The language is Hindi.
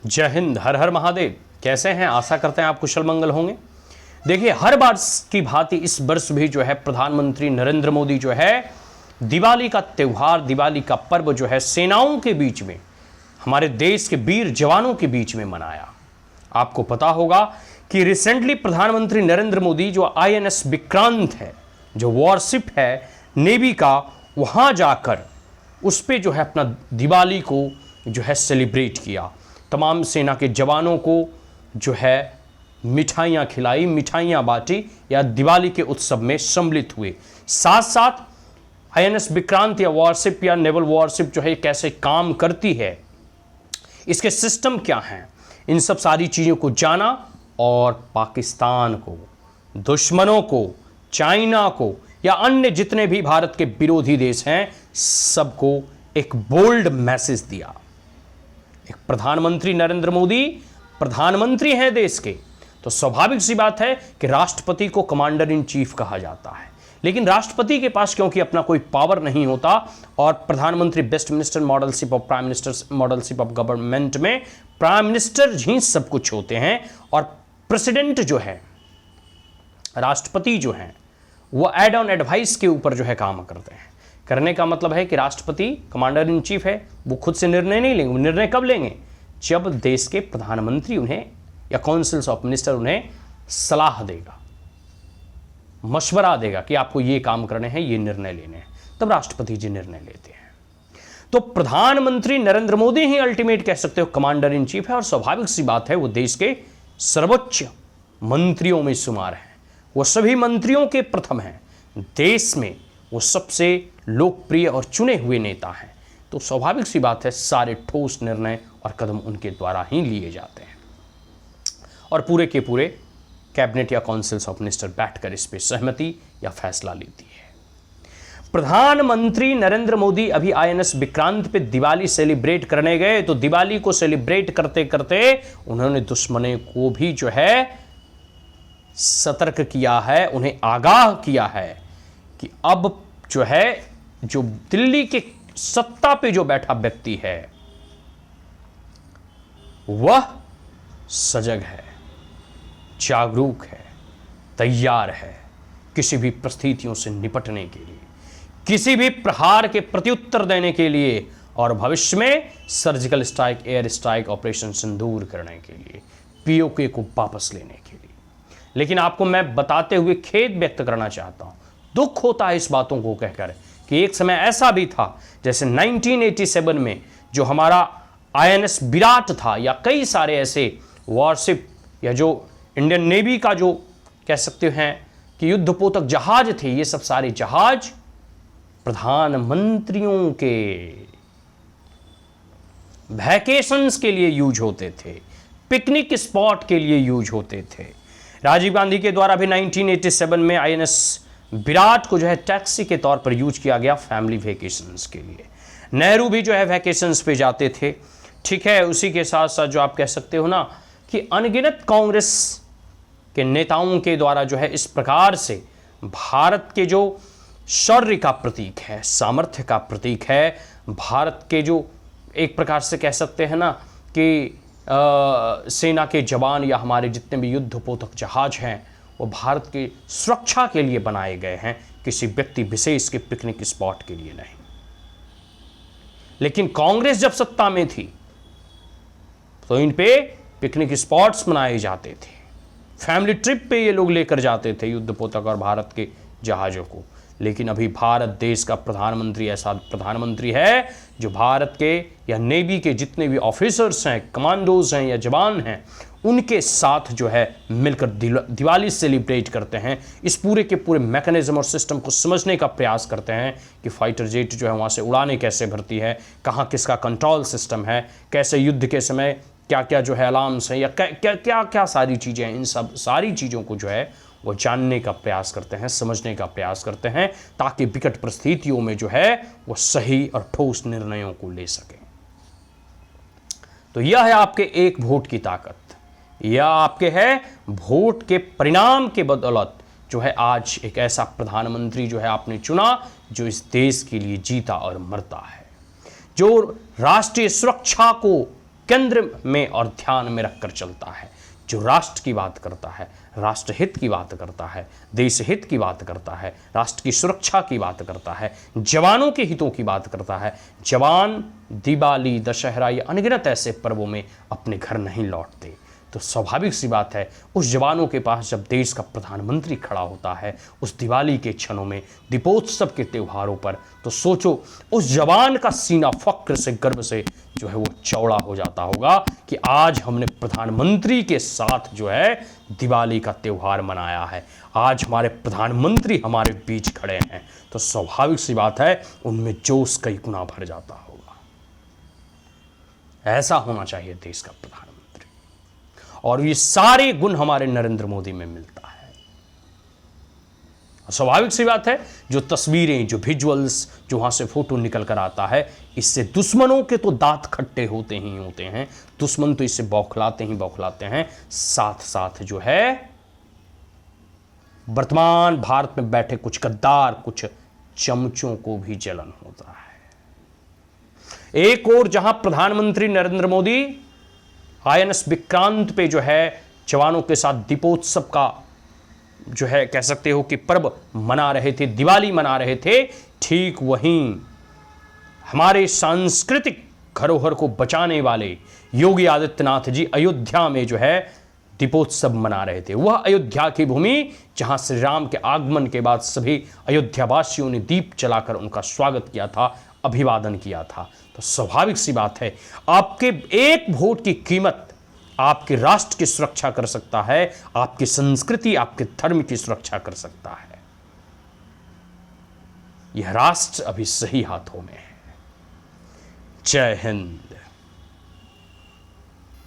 जय हिंद, हर हर महादेव। कैसे हैं? आशा करते हैं आप कुशल मंगल होंगे। देखिए, हर बार की भांति इस वर्ष भी जो है प्रधानमंत्री नरेंद्र मोदी जो है दिवाली का त्यौहार, दिवाली का पर्व जो है सेनाओं के बीच में, हमारे देश के वीर जवानों के बीच में मनाया। आपको पता होगा कि रिसेंटली प्रधानमंत्री नरेंद्र मोदी जो INS विक्रांत है, जो वॉरशिप है नेवी का, वहां जाकर उस पे जो है अपना दिवाली को जो है सेलिब्रेट किया। तमाम सेना के जवानों को जो है मिठाइयाँ खिलाई, मिठाइयाँ बांटी या दिवाली के उत्सव में सम्मिलित हुए। साथ साथ INS विक्रांत या वॉरशिप या नेवल वॉरशिप जो है कैसे काम करती है, इसके सिस्टम क्या हैं, इन सब सारी चीज़ों को जाना और पाकिस्तान को, दुश्मनों को, चाइना को या अन्य जितने भी भारत के विरोधी देश हैं, सबको एक बोल्ड मैसेज दिया। एक प्रधानमंत्री नरेंद्र मोदी प्रधानमंत्री हैं देश के, तो स्वाभाविक सी बात है कि राष्ट्रपति को कमांडर इन चीफ कहा जाता है। लेकिन राष्ट्रपति के पास क्योंकि अपना कोई पावर नहीं होता और प्रधानमंत्री best minister model ship of prime minister model ship of government में प्राइम मिनिस्टर ही सब कुछ होते हैं और प्रेसिडेंट जो है, राष्ट्रपति जो है, वो एड ऑन एडवाइस के ऊपर जो है काम करते हैं। करने का मतलब है कि राष्ट्रपति कमांडर इन चीफ है, वो खुद से निर्णय नहीं लेंगे। निर्णय कब लेंगे? जब देश के प्रधानमंत्री उन्हें या काउंसिल्स ऑफ मिनिस्टर उन्हें सलाह देगा, मशवरा देगा कि आपको ये काम करने हैं, ये निर्णय लेने हैं, तब राष्ट्रपति जी निर्णय लेते हैं। तो प्रधानमंत्री नरेंद्र मोदी ही अल्टीमेट कह सकते हो कमांडर इन चीफ है और स्वाभाविक सी बात है वो देश के सर्वोच्च मंत्रियों में शुमार हैं। वो सभी मंत्रियों के प्रथम हैं, देश में वो सबसे लोकप्रिय और चुने हुए नेता हैं। तो स्वाभाविक सी बात है सारे ठोस निर्णय और कदम उनके द्वारा ही लिए जाते हैं और पूरे के पूरे कैबिनेट या काउंसिल्स ऑफ मिनिस्टर बैठकर इस पे सहमति या फैसला लेती है। प्रधानमंत्री नरेंद्र मोदी अभी INS विक्रांत पे दिवाली सेलिब्रेट करने गए, तो दिवाली को सेलिब्रेट करते करते उन्होंने दुश्मनों को भी जो है सतर्क किया है, उन्हें आगाह किया है कि अब जो है, जो दिल्ली के सत्ता पे जो बैठा व्यक्ति है वह सजग है, जागरूक है, तैयार है किसी भी परिस्थितियों से निपटने के लिए, किसी भी प्रहार के प्रत्युत्तर देने के लिए और भविष्य में surgical strike, air strike, operation Sindoor करने के लिए, POK को वापस लेने के लिए। लेकिन आपको मैं बताते हुए खेद व्यक्त करना चाहता हूं, दुख होता है इस बातों को कहकर कि एक समय ऐसा भी था जैसे 1987 में जो हमारा INS विराट था या कई सारे ऐसे वॉरशिप या जो इंडियन नेवी का जो कह सकते हैं कि युद्धपोतक जहाज थे, ये सब सारे जहाज प्रधानमंत्रियों के वैकेशंस के लिए यूज होते थे, पिकनिक स्पॉट के लिए यूज होते थे। राजीव गांधी के द्वारा भी 1987 में INS विराट को जो है टैक्सी के तौर पर यूज किया गया फैमिली वेकेशंस के लिए। नेहरू भी जो है वेकेशंस पे जाते थे, ठीक है। उसी के साथ साथ जो आप कह सकते हो ना कि अनगिनत कांग्रेस के नेताओं के द्वारा जो है इस प्रकार से भारत के जो शौर्य का प्रतीक है, सामर्थ्य का प्रतीक है, भारत के जो एक प्रकार से कह सकते हैं ना कि सेना के जवान या हमारे जितने भी युद्धपोतक जहाज हैं वो भारत की सुरक्षा के लिए बनाए गए हैं, किसी व्यक्ति विशेष के पिकनिक स्पॉट के लिए नहीं। लेकिन कांग्रेस जब सत्ता में थी तो इन पे पिकनिक स्पॉट्स बनाए जाते थे, फैमिली ट्रिप पे ये लोग लेकर जाते थे युद्धपोतक और भारत के जहाज़ों को। लेकिन अभी भारत देश का प्रधानमंत्री ऐसा प्रधानमंत्री है जो भारत के या नेवी के जितने भी ऑफिसर्स हैं, कमांडोज हैं या जवान हैं, उनके साथ जो है मिलकर दिवाली सेलिब्रेट करते हैं। इस पूरे के पूरे मैकेनिज्म और सिस्टम को समझने का प्रयास करते हैं कि फाइटर जेट जो है वहाँ से उड़ाने कैसे भरती है, कहाँ किसका कंट्रोल सिस्टम है, कैसे युद्ध के समय क्या क्या जो है अलार्म्स हैं या क्या क्या सारी चीज़ें हैं। इन सब सारी चीज़ों को जो है वो जानने का प्रयास करते हैं, समझने का प्रयास करते हैं, ताकि विकट परिस्थितियों में जो है वो सही और ठोस निर्णयों को ले सकें। तो यह है आपके एक वोट की ताकत, यह आपके है वोट के परिणाम के बदौलत जो है आज एक ऐसा प्रधानमंत्री जो है आपने चुना जो इस देश के लिए जीता और मरता है, जो राष्ट्रीय सुरक्षा को केंद्र में और ध्यान में रखकर चलता है, जो राष्ट्र की बात करता है, राष्ट्रहित की बात करता है, देश हित की बात करता है, राष्ट्र की सुरक्षा की बात करता है, जवानों के हितों की बात करता है। जवान दिवाली, दशहरा या अनगिनत ऐसे पर्वों में अपने घर नहीं लौटते, तो स्वाभाविक सी बात है उस जवानों के पास जब देश का प्रधानमंत्री खड़ा होता है उस दिवाली के क्षणों में, दीपोत्सव के त्योहारों पर, तो सोचो उस जवान का सीना फक्र से, गर्व से जो है वो चौड़ा हो जाता होगा कि आज हमने प्रधानमंत्री के साथ जो है दिवाली का त्योहार मनाया है, आज हमारे प्रधानमंत्री हमारे बीच खड़े हैं। तो स्वाभाविक सी बात है उनमें जोश कई गुना भर जाता होगा। ऐसा होना चाहिए देश का प्रधानमंत्री, और ये सारे गुण हमारे नरेंद्र मोदी में मिलता है। स्वाभाविक सी बात है जो तस्वीरें, जो विजुअल्स, जो वहां से फोटो निकल कर आता है, इससे दुश्मनों के तो दांत खट्टे होते ही होते हैं। दुश्मन तो इससे बौखलाते ही बौखलाते हैं, साथ साथ जो है वर्तमान भारत में बैठे कुछ गद्दार, कुछ चमचों को भी जलन होता है। एक और जहां प्रधानमंत्री नरेंद्र मोदी INS विक्रांत पे जो है जवानों के साथ दीपोत्सव का जो है कह सकते हो कि पर्व मना रहे थे, दिवाली मना रहे थे, ठीक वहीं हमारे सांस्कृतिक धरोहर को बचाने वाले योगी आदित्यनाथ जी अयोध्या में जो है दीपोत्सव मना रहे थे। वह अयोध्या की भूमि जहां श्री राम के आगमन के बाद सभी अयोध्यावासियों ने दीप जलाकर उनका स्वागत किया था, अभिवादन किया था। तो स्वाभाविक सी बात है आपके एक वोट की कीमत आपके राष्ट्र की सुरक्षा कर सकता है, आपकी संस्कृति, आपके धर्म की सुरक्षा कर सकता है। यह राष्ट्र अभी सही हाथों में है। जय हिंद।